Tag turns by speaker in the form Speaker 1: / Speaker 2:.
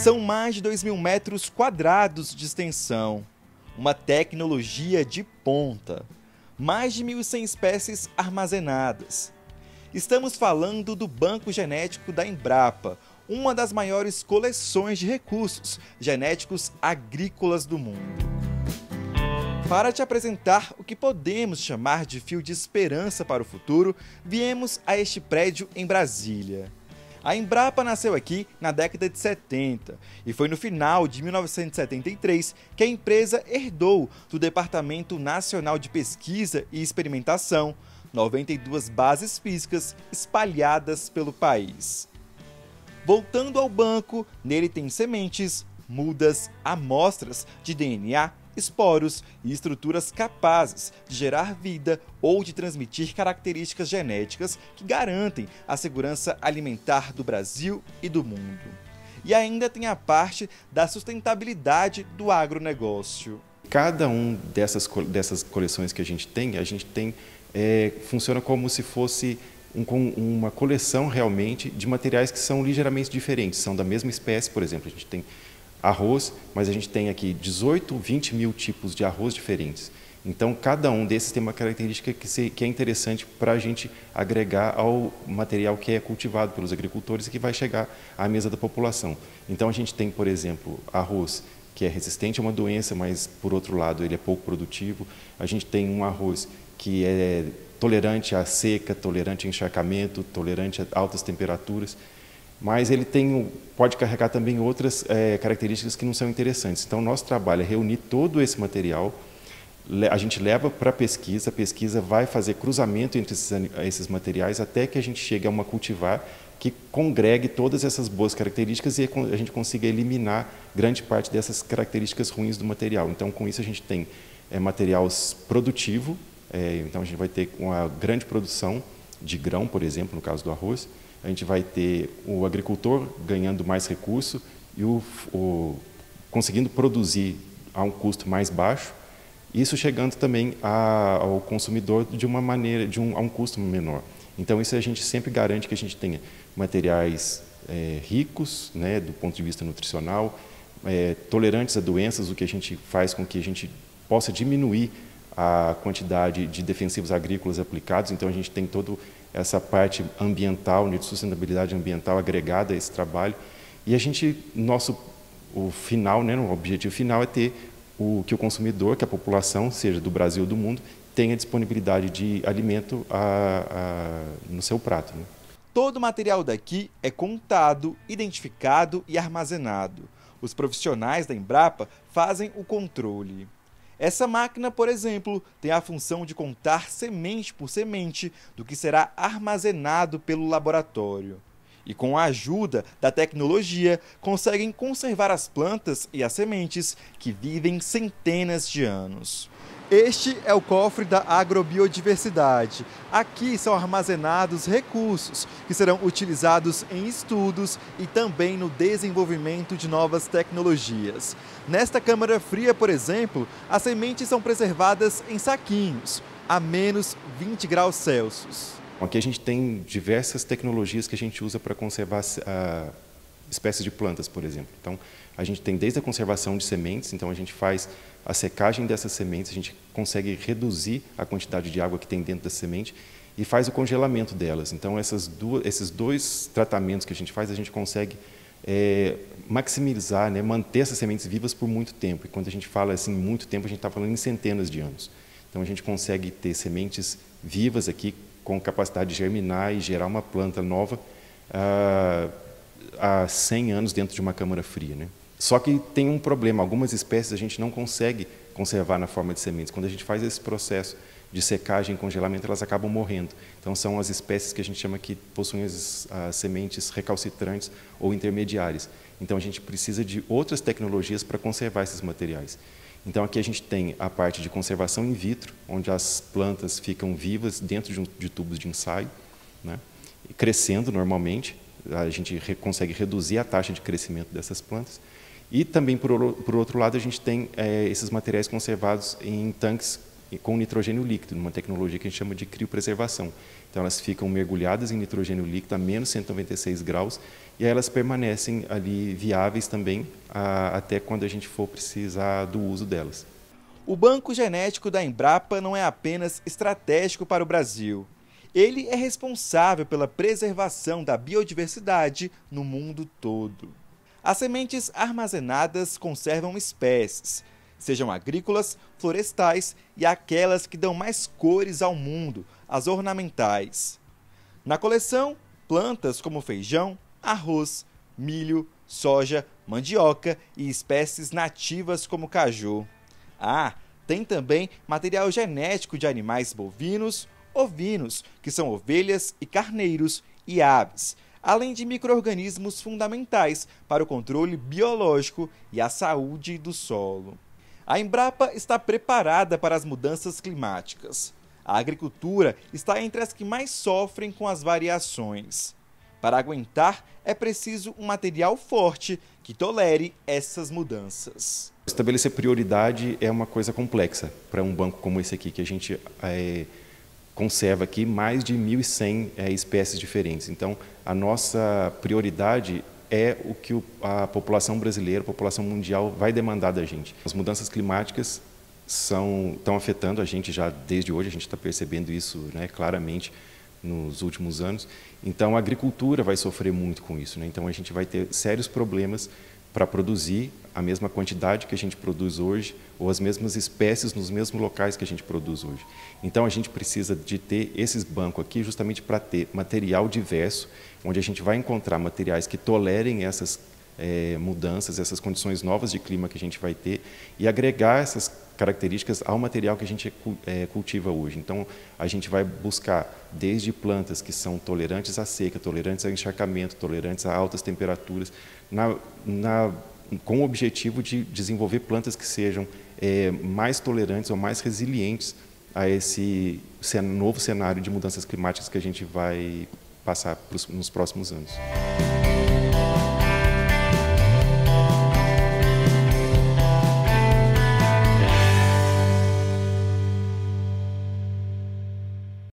Speaker 1: São mais de 2.000 metros quadrados de extensão, uma tecnologia de ponta, mais de 1.100 espécies armazenadas. Estamos falando do Banco Genético da Embrapa, uma das maiores coleções de recursos genéticos agrícolas do mundo. Para te apresentar o que podemos chamar de fio de esperança para o futuro, viemos a este prédio em Brasília. A Embrapa nasceu aqui na década de 70 e foi no final de 1973 que a empresa herdou do Departamento Nacional de Pesquisa e Experimentação 92 bases físicas espalhadas pelo país. Voltando ao banco, nele tem sementes, mudas, amostras de DNA, esporos e estruturas capazes de gerar vida ou de transmitir características genéticas que garantem a segurança alimentar do Brasil e do mundo. E ainda tem a parte da sustentabilidade do agronegócio.
Speaker 2: Cada um dessas coleções que a gente tem funciona como se fosse uma coleção realmente de materiais que são ligeiramente diferentes, são da mesma espécie. Por exemplo, a gente tem arroz, mas a gente tem aqui 18, 20 mil tipos de arroz diferentes. Então, cada um desses tem uma característica que é interessante para a gente agregar ao material que é cultivado pelos agricultores e que vai chegar à mesa da população. Então, a gente tem, por exemplo, arroz que é resistente a uma doença, mas, por outro lado, ele é pouco produtivo. A gente tem um arroz que é tolerante à seca, tolerante a encharcamento, tolerante a altas temperaturas. Mas ele pode carregar também outras características que não são interessantes. Então, nosso trabalho é reunir todo esse material, a gente leva para a pesquisa vai fazer cruzamento entre esses materiais até que a gente chegue a uma cultivar que congregue todas essas boas características e a gente consiga eliminar grande parte dessas características ruins do material. Então, com isso, a gente tem material produtivo, então a gente vai ter uma grande produção de grão, por exemplo, no caso do arroz. A gente vai ter o agricultor ganhando mais recurso e conseguindo produzir a um custo mais baixo, isso chegando também ao consumidor de uma maneira, a um custo menor. Então, isso a gente sempre garante que a gente tenha materiais ricos, né, do ponto de vista nutricional, tolerantes a doenças, o que a gente faz com que a gente possa diminuir a quantidade de defensivos agrícolas aplicados. Então, a gente tem todo essa parte ambiental, de sustentabilidade ambiental agregada a esse trabalho. E o final, né, o objetivo final é ter que o consumidor, que a população, seja do Brasil ou do mundo, tenha disponibilidade de alimento no seu prato, né?
Speaker 1: Todo o material daqui é contado, identificado e armazenado. Os profissionais da Embrapa fazem o controle. Essa máquina, por exemplo, tem a função de contar semente por semente do que será armazenado pelo laboratório. E com a ajuda da tecnologia, conseguem conservar as plantas e as sementes que vivem centenas de anos. Este é o cofre da agrobiodiversidade. Aqui são armazenados recursos que serão utilizados em estudos e também no desenvolvimento de novas tecnologias. Nesta câmara fria, por exemplo, as sementes são preservadas em saquinhos, a menos 20 graus Celsius.
Speaker 2: Aqui a gente tem diversas tecnologias que a gente usa para conservar espécies de plantas, por exemplo. Então, a gente tem desde a conservação de sementes, então a gente faz a secagem dessas sementes, a gente consegue reduzir a quantidade de água que tem dentro da semente e faz o congelamento delas. Então, esses dois tratamentos que a gente consegue maximizar, né, manter essas sementes vivas por muito tempo. E quando a gente fala assim, muito tempo, a gente está falando em centenas de anos. Então, a gente consegue ter sementes vivas aqui, com capacidade de germinar e gerar uma planta nova há 100 anos dentro de uma câmara fria, né? Só que tem um problema, algumas espécies a gente não consegue conservar na forma de sementes. Quando a gente faz esse processo de secagem e congelamento, elas acabam morrendo. Então, são as espécies que a gente chama que possuem as sementes recalcitrantes ou intermediárias. Então, a gente precisa de outras tecnologias para conservar esses materiais. Então, aqui a gente tem a parte de conservação in vitro, onde as plantas ficam vivas dentro de tubos de ensaio, né, crescendo normalmente. A gente consegue reduzir a taxa de crescimento dessas plantas. E também, por outro lado, a gente tem esses materiais conservados em tanques com nitrogênio líquido, numa tecnologia que a gente chama de criopreservação. Então, elas ficam mergulhadas em nitrogênio líquido a menos 196 graus e aí elas permanecem ali viáveis também até quando a gente for precisar do uso delas.
Speaker 1: O Banco Genético da Embrapa não é apenas estratégico para o Brasil. Ele é responsável pela preservação da biodiversidade no mundo todo. As sementes armazenadas conservam espécies, sejam agrícolas, florestais e aquelas que dão mais cores ao mundo, as ornamentais. Na coleção, plantas como feijão, arroz, milho, soja, mandioca e espécies nativas como caju. Tem também material genético de animais bovinos, ovinos, que são ovelhas e carneiros, e aves, além de micro-organismos fundamentais para o controle biológico e a saúde do solo. A Embrapa está preparada para as mudanças climáticas. A agricultura está entre as que mais sofrem com as variações. Para aguentar, é preciso um material forte que tolere essas mudanças.
Speaker 2: Estabelecer prioridade é uma coisa complexa para um banco como esse aqui, que a gente conserva aqui mais de 1.100 espécies diferentes. Então, a nossa prioridade é o que a população brasileira, a população mundial vai demandar da gente. As mudanças climáticas estão afetando a gente já desde hoje, a gente está percebendo isso, né, claramente nos últimos anos. Então, a agricultura vai sofrer muito com isso, né? Então, a gente vai ter sérios problemas para produzir a mesma quantidade que a gente produz hoje ou as mesmas espécies nos mesmos locais que a gente produz hoje. Então, a gente precisa de ter esses bancos aqui justamente para ter material diverso, onde a gente vai encontrar materiais que tolerem essas mudanças, essas condições novas de clima que a gente vai ter e agregar essas características ao material que a gente cultiva hoje. Então, a gente vai buscar desde plantas que são tolerantes à seca, tolerantes ao encharcamento, tolerantes a altas temperaturas, com o objetivo de desenvolver plantas que sejam mais tolerantes ou mais resilientes a esse novo cenário de mudanças climáticas que a gente vai passar nos próximos anos.